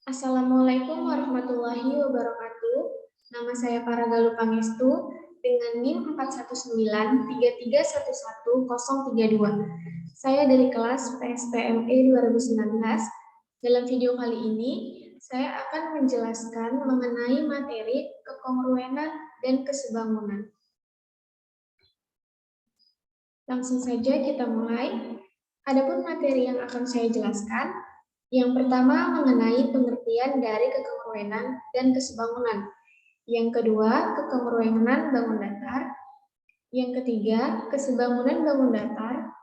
Assalamualaikum warahmatullahi wabarakatuh. Nama saya Paragaluh Pangestu dengan NIM 41933111032. Saya dari kelas PSPME 2019. Dalam video kali ini, saya akan menjelaskan mengenai materi kekongruenan dan kesebangunan. Langsung saja kita mulai. Adapun materi yang akan saya jelaskan, yang pertama mengenai pengertian dari kekongruenan dan kesebangunan. Yang kedua, kekongruenan bangun datar. Yang ketiga, kesebangunan bangun datar.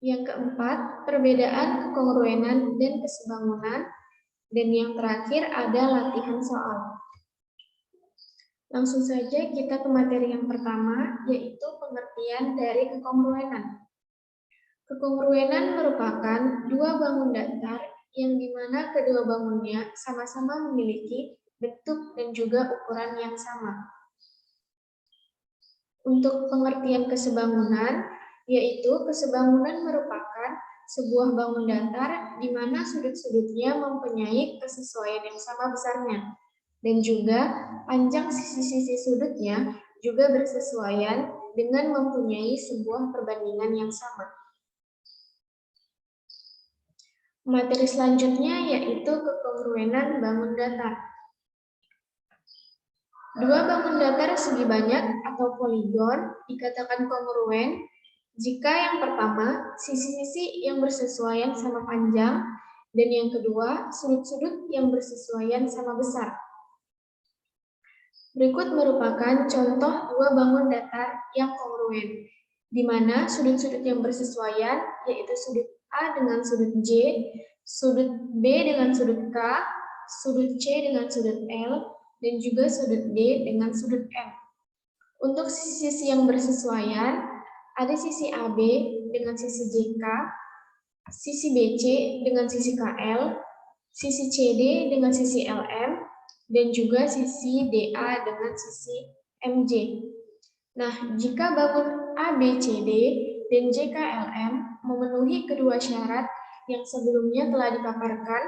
Yang keempat, perbedaan kekongruenan dan kesebangunan. Dan yang terakhir ada latihan soal. Langsung saja kita ke materi yang pertama, yaitu pengertian dari kekongruenan. Kekongruenan merupakan dua bangun datar yang dimana kedua bangunnya sama-sama memiliki bentuk dan juga ukuran yang sama. Untuk pengertian kesebangunan, yaitu kesebangunan merupakan sebuah bangun datar di mana sudut-sudutnya mempunyai kesesuaian yang sama besarnya. Dan juga panjang sisi-sisi sudutnya juga bersesuaian dengan mempunyai sebuah perbandingan yang sama. Materi selanjutnya yaitu kekongruenan bangun datar. Dua bangun datar segi banyak atau poligon dikatakan kongruen jika yang pertama sisi-sisi yang bersesuaian sama panjang dan yang kedua sudut-sudut yang bersesuaian sama besar. Berikut merupakan contoh dua bangun datar yang kongruen, di mana sudut-sudut yang bersesuaian yaitu sudut A dengan sudut J, sudut B dengan sudut K, sudut C dengan sudut L, dan juga sudut D dengan sudut M. Untuk sisi-sisi yang bersesuaian, ada sisi AB dengan sisi JK, sisi BC dengan sisi KL, sisi CD dengan sisi LM, dan juga sisi DA dengan sisi MJ. Nah, jika bangun ABCD dan JKLM memenuhi kedua syarat yang sebelumnya telah dipaparkan,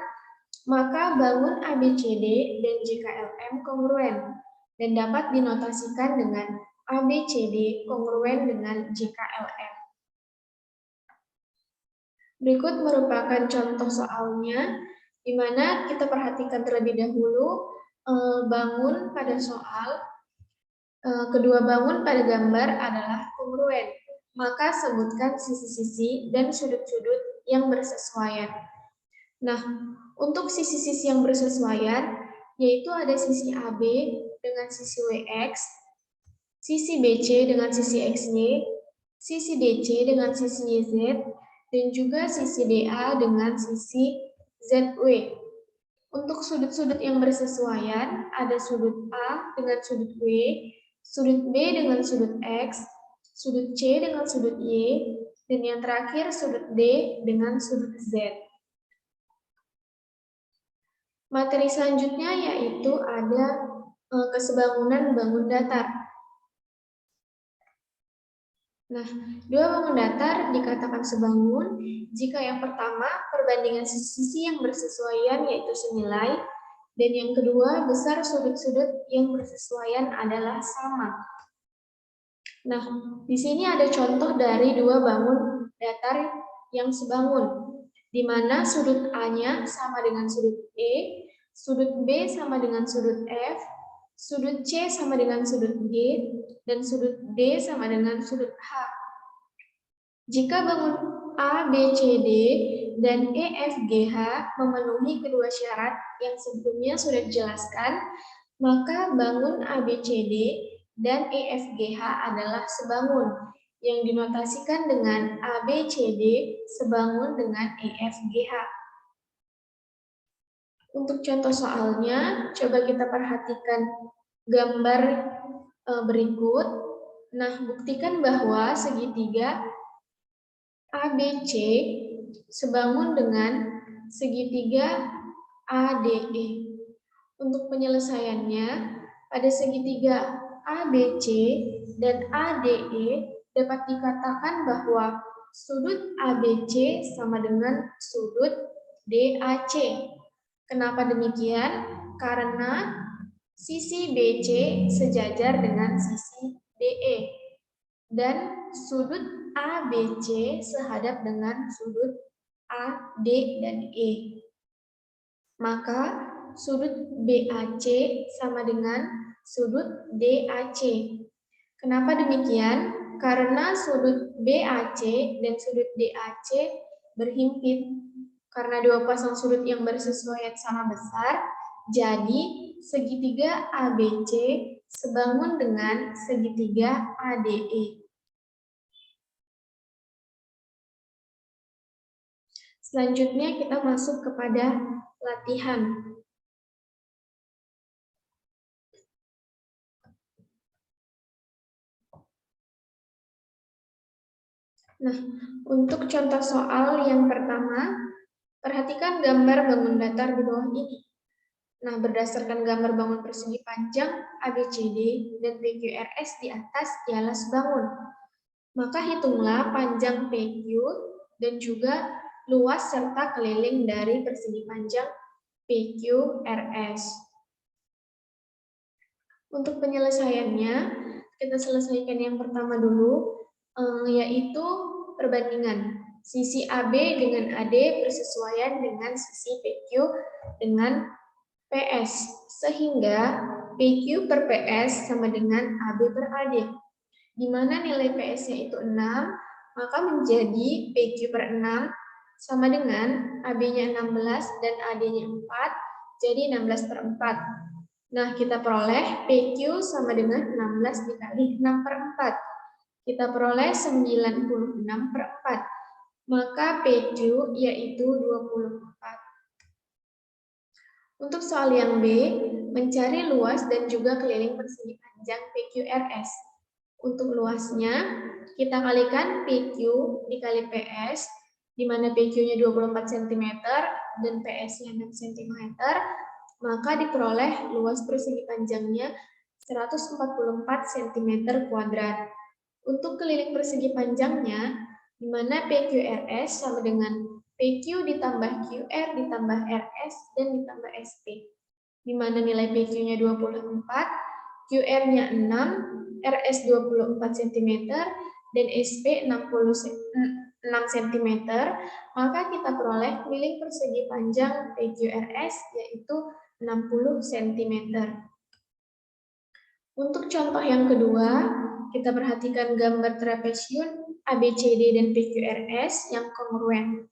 maka bangun ABCD dan JKLM kongruen dan dapat dinotasikan dengan ABCD kongruen dengan JKLM. Berikut merupakan contoh soalnya, di mana kita perhatikan terlebih dahulu bangun pada soal, kedua bangun pada gambar adalah kongruen, maka sebutkan sisi-sisi dan sudut-sudut yang bersesuaian. Nah, untuk sisi-sisi yang bersesuaian, yaitu ada sisi AB dengan sisi WX, sisi BC dengan sisi XY, sisi DC dengan sisi YZ, dan juga sisi DA dengan sisi ZW. Untuk sudut-sudut yang bersesuaian, ada sudut A dengan sudut W, sudut B dengan sudut X, sudut C dengan sudut Y, dan yang terakhir sudut D dengan sudut Z. Materi selanjutnya yaitu ada kesebangunan bangun datar. Nah, dua bangun datar dikatakan sebangun jika yang pertama perbandingan sisi yang bersesuaian yaitu senilai, dan yang kedua besar sudut-sudut yang bersesuaian adalah sama. Nah, di sini ada contoh dari dua bangun datar yang sebangun, di mana sudut A-nya sama dengan sudut E, sudut B sama dengan sudut F, sudut C sama dengan sudut G, dan sudut D sama dengan sudut H. Jika bangun A, B, C, D, dan E, F, G, H memenuhi kedua syarat yang sebelumnya sudah dijelaskan, maka bangun A, B, C, D, dan E, F, G, H adalah sebangun, yang dinotasikan dengan A, B, C, D sebangun dengan E, F, G, H. Untuk contoh soalnya, coba kita perhatikan gambar berikut. Nah, buktikan bahwa segitiga ABC sebangun dengan segitiga ADE. Untuk penyelesaiannya, pada segitiga ABC dan ADE dapat dikatakan bahwa sudut ABC sama dengan sudut DAC. Kenapa demikian? Karena sisi BC sejajar dengan sisi DE dan sudut ABC sehadap dengan sudut AD dan E. Maka sudut BAC sama dengan sudut DAC. Kenapa demikian? Karena sudut BAC dan sudut DAC berhimpit. Karena dua pasang sudut yang bersesuaian sama besar, jadi segitiga ABC sebangun dengan segitiga ADE. Selanjutnya kita masuk kepada latihan. Nah, untuk contoh soal yang pertama, perhatikan gambar bangun datar di bawah ini. Nah, berdasarkan gambar bangun persegi panjang ABCD dan PQRS di atas ialah sebangun. Maka hitunglah panjang PQ dan juga luas serta keliling dari persegi panjang PQRS. Untuk penyelesaiannya, kita selesaikan yang pertama dulu, yaitu perbandingan. Sisi AB dengan AD bersesuaian dengan sisi PQ dengan PS, sehingga PQ per PS sama dengan AB per AD. Di mana nilai PS-nya itu 6, maka menjadi PQ per 6 sama dengan AB-nya 16 dan AD-nya 4, jadi 16 per 4. Nah, kita peroleh PQ sama dengan 16 dikali 6 per 4. Kita peroleh 96 per 4. Maka PQ yaitu 24. Untuk soal yang B, mencari luas dan juga keliling persegi panjang PQRS. Untuk luasnya, kita kalikan PQ dikali PS, di mana PQ-nya 24 cm dan PS-nya 6 cm, maka diperoleh luas persegi panjangnya 144 cm². Untuk keliling persegi panjangnya, di mana PQRS sama dengan PQ ditambah QR ditambah RS dan ditambah SP. Di mana nilai PQ-nya 24, QR-nya 6, RS 24 cm, dan SP 6 cm, maka kita peroleh keliling persegi panjang PQRS yaitu 60 cm. Untuk contoh yang kedua, kita perhatikan gambar trapesium ABCD dan PQRS yang kongruen.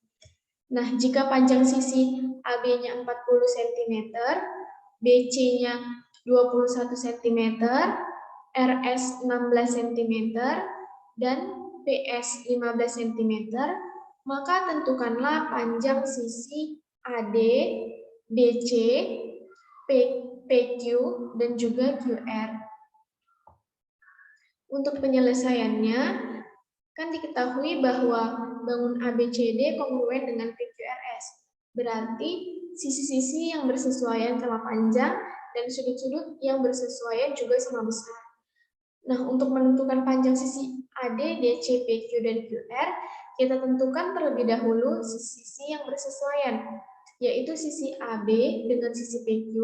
Nah, jika panjang sisi AB-nya 40 cm, BC-nya 21 cm, RS 16 cm, dan PS 15 cm, maka tentukanlah panjang sisi AD, BC, PQ, dan juga QR. Untuk penyelesaiannya, kan diketahui bahwa bangun ABCD kongruen dengan PQRS. Berarti sisi-sisi yang bersesuaian sama panjang dan sudut-sudut yang bersesuaian juga sama besar. Nah, untuk menentukan panjang sisi AD, DC, PQ, dan QR, kita tentukan terlebih dahulu sisi-sisi yang bersesuaian, yaitu sisi AB dengan sisi PQ,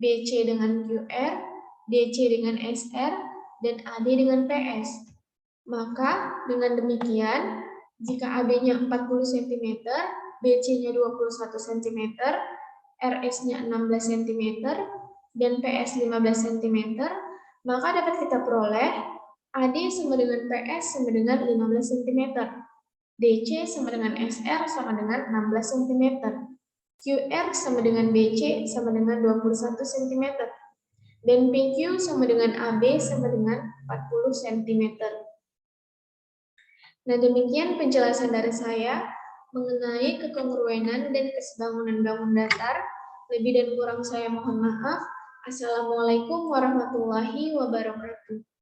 BC dengan QR, DC dengan SR, dan AD dengan PS. Maka dengan demikian, jika AB-nya 40 cm, BC-nya 21 cm, RS-nya 16 cm, dan PS 15 cm, maka dapat kita peroleh AD sama dengan PS sama dengan 15 cm, DC sama dengan SR sama dengan 16 cm, QR sama dengan BC sama dengan 21 cm, dan PQ sama dengan AB sama dengan 40 cm. Nah, demikian penjelasan dari saya mengenai kekongruenan dan kesebangunan bangun datar. Lebih dan kurang saya mohon maaf. Assalamualaikum warahmatullahi wabarakatuh.